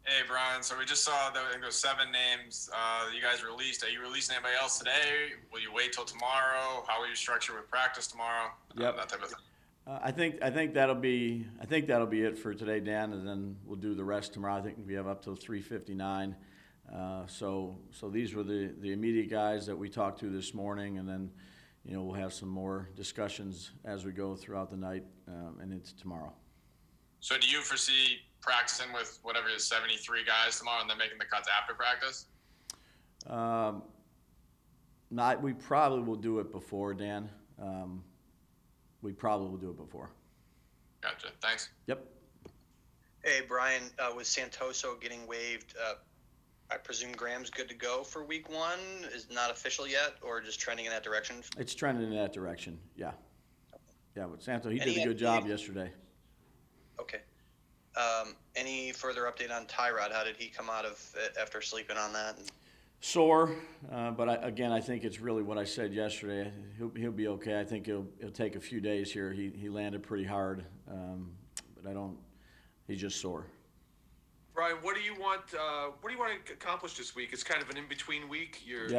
Hey, Brian. So we just saw that I think there's 7 names you guys released. Are you releasing anybody else today? Will you wait till tomorrow? How will you structure with practice tomorrow? Yep. That type of thing. I think that'll be it for today, Dan, and then we'll do the rest tomorrow. I think we have up till 3:59. So these were the immediate guys that we talked to this morning, and then we'll have some more discussions as we go throughout the night and into tomorrow. So do you foresee practicing with whatever is 73 guys tomorrow and then making the cuts after practice? Um, Not we probably will do it before, Dan. We probably will do it before. Gotcha. Thanks. Yep. Hey, Brian, with Santoso getting waived, I presume Graham's good to go for week 1? Is not official yet, or just trending in that direction? It's trending in that direction. Yeah. Yeah, but Santo, he did a good job yesterday. Okay. Any further update on Tyrod? How did he come out of it after sleeping on that? Sore, but I think it's really what I said yesterday. He'll be okay. I think it'll take a few days here. He landed pretty hard, but he's just sore. Brian, what do you want? What do you want to accomplish this week? It's kind of an in-between week. You're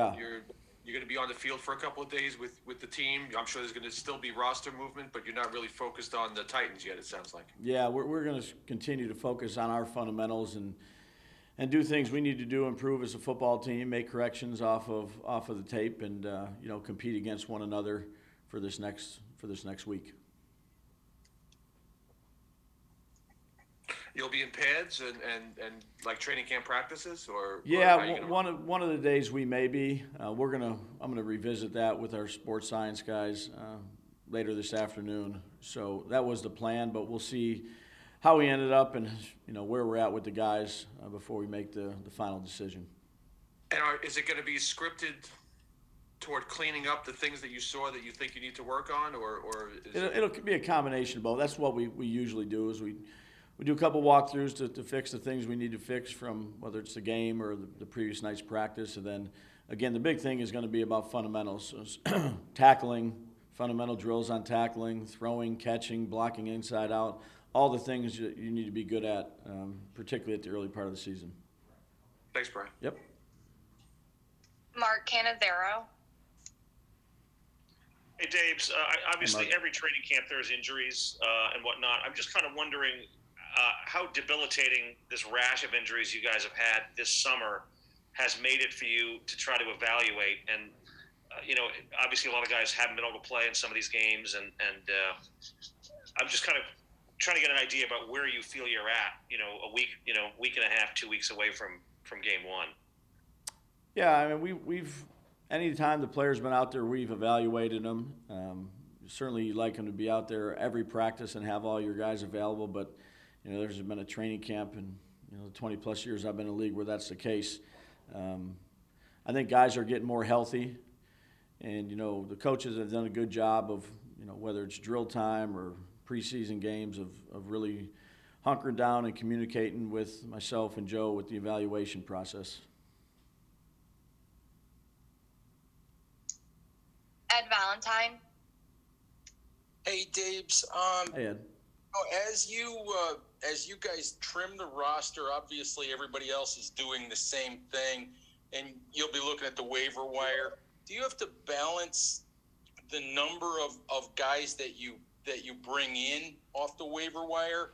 going to be on the field for a couple of days with the team. I'm sure there's going to still be roster movement, but you're not really focused on the Titans yet, it sounds like. Yeah, we're going to continue to focus on our fundamentals and do things we need to do, improve as a football team, make corrections off of the tape, and compete against one another for this next week. You'll be in pads and like training camp practices, or one of the days we may be. I'm gonna revisit that with our sports science guys later this afternoon. So that was the plan, but we'll see how we ended up and where we're at with the guys before we make the final decision. And is it going to be scripted toward cleaning up the things that you saw that you think you need to work on, or it'll be a combination of both. That's what we usually do is we do a couple walkthroughs to fix the things we need to fix from whether it's the game or the previous night's practice. And then, again, the big thing is going to be about fundamentals. So tackling, fundamental drills on tackling, throwing, catching, blocking inside out, all the things that you need to be good at, particularly at the early part of the season. Thanks, Brian. Yep. Mark Canizero. Hey, Dabes, obviously every training camp there's injuries and whatnot. I'm just kind of wondering how debilitating this rash of injuries you guys have had this summer has made it for you to try to evaluate. And, obviously a lot of guys haven't been able to play in some of these games. And I'm just kind of trying to get an idea about where you feel you're at, a week, week and a half, 2 weeks away from game 1. Yeah, I mean, we've anytime the player's been out there, we've evaluated them. Certainly you'd like them to be out there every practice and have all your guys available, but there's been a training camp in the 20-plus years I've been in the league where that's the case. I think guys are getting more healthy, and the coaches have done a good job of whether it's drill time or preseason games of really hunkering down and communicating with myself and Joe with the evaluation process. Ed Valentine. Hey, Dabes. Hey, Ed. As you guys trim the roster, obviously everybody else is doing the same thing, and you'll be looking at the waiver wire. Do you have to balance the number of guys that you bring in off the waiver wire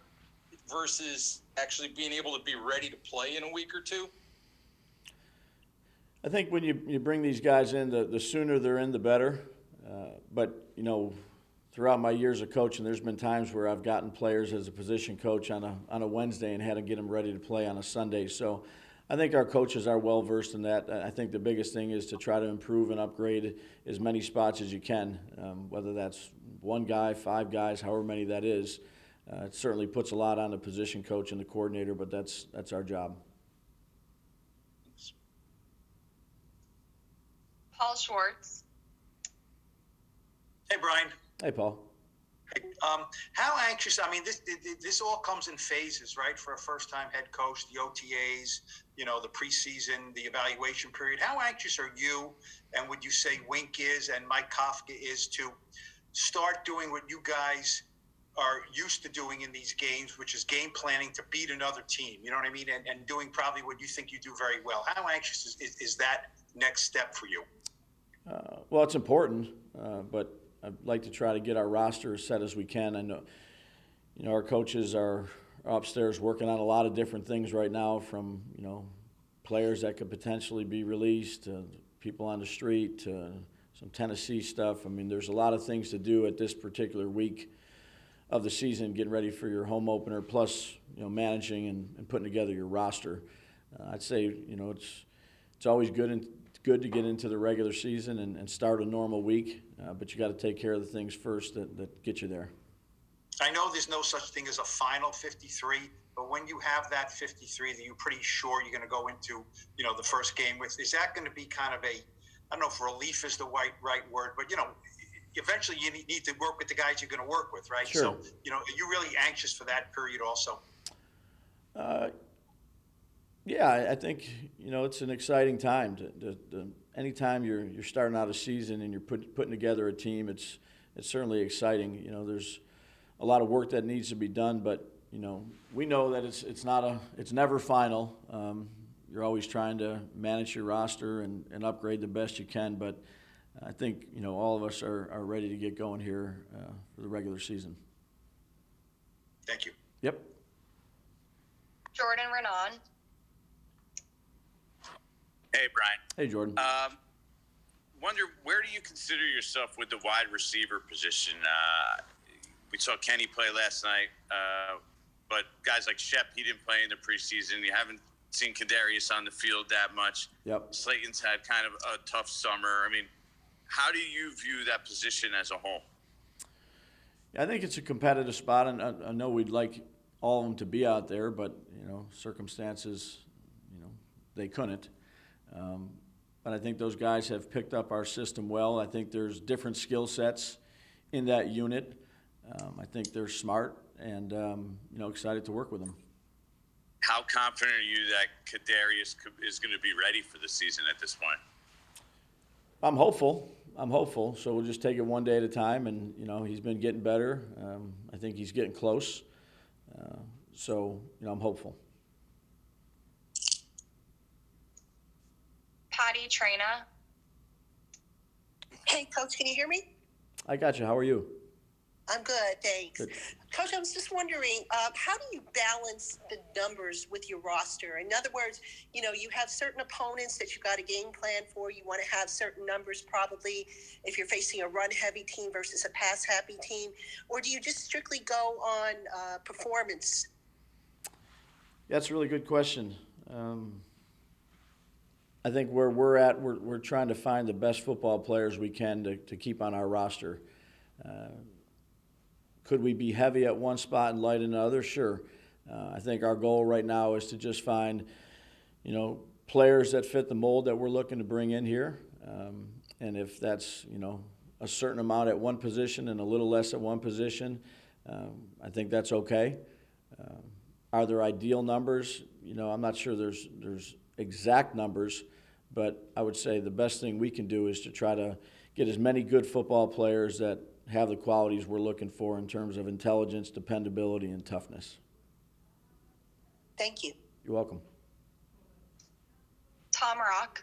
versus actually being able to be ready to play in a week or two? I think when you bring these guys in, the sooner they're in, the better. But throughout my years of coaching, there's been times where I've gotten players as a position coach on a Wednesday and had to get them ready to play on a Sunday. So I think our coaches are well versed in that. I think the biggest thing is to try to improve and upgrade as many spots as you can, whether that's one guy, 5 guys, however many that is. It certainly puts a lot on the position coach and the coordinator, but that's our job. Paul Schwartz. Hey, Brian. Hey, Paul. How anxious? I mean, this all comes in phases, right? For a first-time head coach, the OTAs, the preseason, the evaluation period. How anxious are you, and would you say Wink is and Mike Kafka is to start doing what you guys are used to doing in these games, which is game planning to beat another team. You know what I mean? And doing probably what you think you do very well. How anxious is that next step for you? Well, it's important, but I'd like to try to get our roster as set as we can. I know, our coaches are upstairs working on a lot of different things right now, from, players that could potentially be released to people on the street to some Tennessee stuff. I mean, there's a lot of things to do at this particular week of the season, getting ready for your home opener, plus, managing and putting together your roster. I'd say, it's always good to get into the regular season and start a normal week, but you got to take care of the things first that get you there. I know there's no such thing as a final 53, but when you have that 53 that you're pretty sure you're going to go into, the first game with, is that going to be kind of I don't know if relief is the right word, but, eventually you need to work with the guys you're going to work with, right? Sure. So, are you really anxious for that period also? Yeah, I think, it's an exciting time. Anytime you're starting out a season and you're putting together a team, it's certainly exciting. There's a lot of work that needs to be done, but, we know that it's never final. You're always trying to manage your roster and upgrade the best you can, but I think, all of us are ready to get going here for the regular season. Thank you. Yep. Jordan Renan. Hey, Brian. Hey, Jordan. Wonder, where do you consider yourself with the wide receiver position? We saw Kenny play last night, but guys like Shep, he didn't play in the preseason. You haven't seen Kadarius on the field that much. Yep. Slayton's had kind of a tough summer. I mean, how do you view that position as a whole? I think it's a competitive spot, and I know we'd like all of them to be out there, but, circumstances, they couldn't. But I think those guys have picked up our system well. I think there's different skill sets in that unit. I think they're smart and, excited to work with them. How confident are you that Kadarius is going to be ready for the season at this point? I'm hopeful. So we'll just take it one day at a time, and, he's been getting better. I think he's getting close. So, I'm hopeful. Patty Traina. Hey, Coach, can you hear me? I got you. How are you? I'm good, thanks. Good. Coach, I was just wondering, how do you balance the numbers with your roster? In other words, you have certain opponents that you got a game plan for. You want to have certain numbers probably if you're facing a run-heavy team versus a pass-happy team. Or do you just strictly go on performance? That's a really good question. I think where we're at, we're trying to find the best football players we can to keep on our roster. Could we be heavy at one spot and light in another? Sure. I think our goal right now is to just find, players that fit the mold that we're looking to bring in here. And if that's, a certain amount at one position and a little less at one position, I think that's okay. Are there ideal numbers? I'm not sure there's exact numbers, but I would say the best thing we can do is to try to get as many good football players that have the qualities we're looking for in terms of intelligence, dependability, and toughness. Thank you. You're welcome. Tom Rock.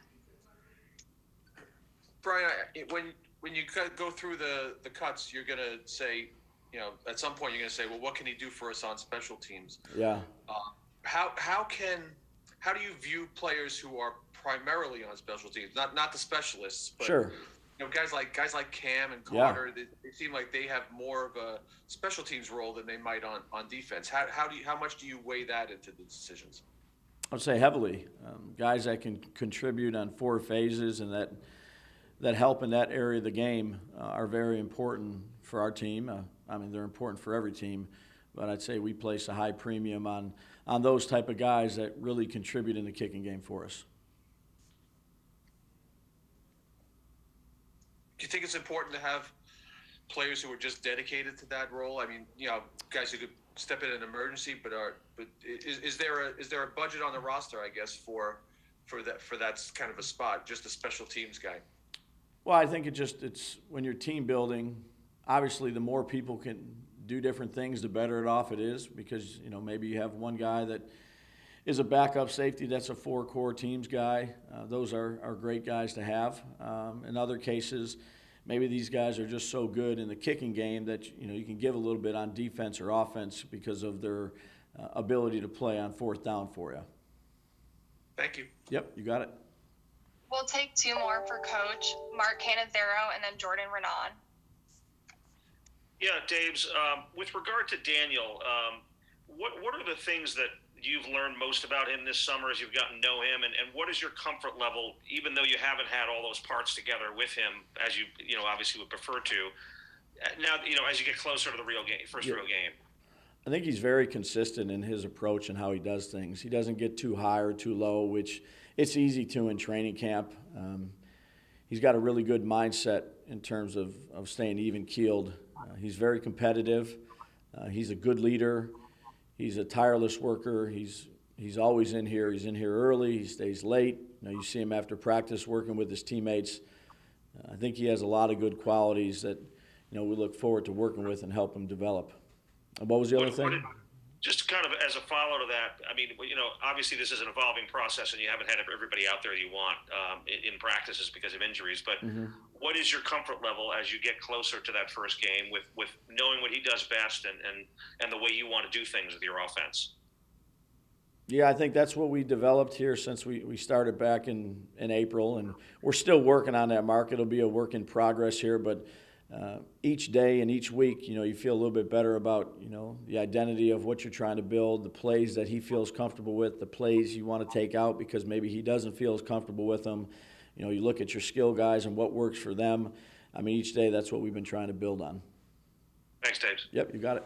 Brian, when you go through the cuts, you're going to say, at some point you're going to say, well, what can he do for us on special teams? Yeah. How do you view players who are primarily on special teams, not the specialists, but sure. Guys like Cam and Carter, yeah. They seem like they have more of a special teams role than they might on defense. How much do you weigh that into the decisions? I would say heavily. Guys that can contribute on four phases and that help in that area of the game are very important for our team. They're important for every team, but I'd say we place a high premium on those type of guys that really contribute in the kicking game for us. Do you think it's important to have players who are just dedicated to that role? I mean, guys who could step in an emergency, but is there a budget on the roster, I guess, for that kind of a spot, just a special teams guy? Well, I think it's when you're team building, obviously the more people can do different things, the better it off it is, because, you know, maybe you have one guy that is a backup safety that's a 4-core teams guy. Those are great guys to have. In other cases, maybe these guys are just so good in the kicking game that, you know, you can give a little bit on defense or offense because of their ability to play on fourth down for you. Thank you. Yep, you got it. We'll take 2 more for Coach, Mark Canizero and then Jordan Renan. Yeah, Dave's, with regard to Daniel, what are the things that you've learned most about him this summer as you've gotten to know him, and what is your comfort level, even though you haven't had all those parts together with him, as you obviously would prefer to, now, as you get closer to the real game, real game? I think he's very consistent in his approach and how he does things. He doesn't get too high or too low, which it's easy to in training camp. He's got a really good mindset in terms of staying even-keeled. He's very competitive. He's a good leader. He's a tireless worker. He's always in here. He's in here early. He stays late. You see him after practice working with his teammates. I think he has a lot of good qualities that we look forward to working with and help him develop. What was the other thing? Just kind of as a follow to that, I mean, obviously this is an evolving process, and you haven't had everybody out there you want in practices because of injuries. But what is your comfort level as you get closer to that first game with knowing what he does best and the way you want to do things with your offense? Yeah, I think that's what we developed here since we started back in April, and we're still working on that, Mark. It'll be a work in progress here, but each day and each week, you feel a little bit better about, the identity of what you're trying to build, the plays that he feels comfortable with, the plays you want to take out because maybe he doesn't feel as comfortable with them. You look at your skill guys and what works for them. I mean, each day that's what we've been trying to build on. Thanks, Dave. Yep, you got it.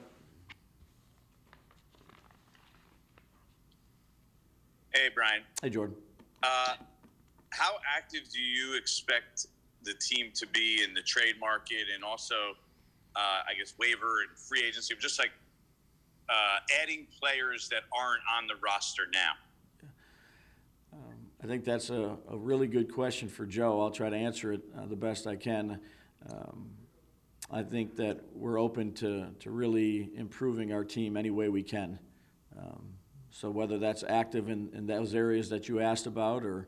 Hey, Brian. Hey, Jordan. How active do you expect the team to be in the trade market and also, I guess, waiver and free agency, just like adding players that aren't on the roster now? I think that's a really good question for Joe. I'll try to answer it the best I can. I think that we're open to really improving our team any way we can. So whether that's active in those areas that you asked about or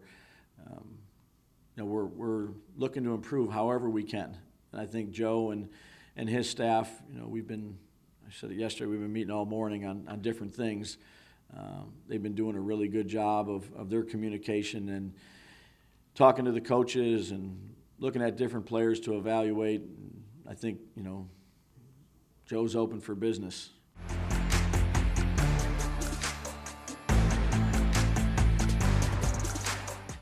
we're looking to improve however we can. And I think Joe and his staff, I said it yesterday, we've been meeting all morning on different things. They've been doing a really good job of their communication and talking to the coaches and looking at different players to evaluate. I think, Joe's open for business.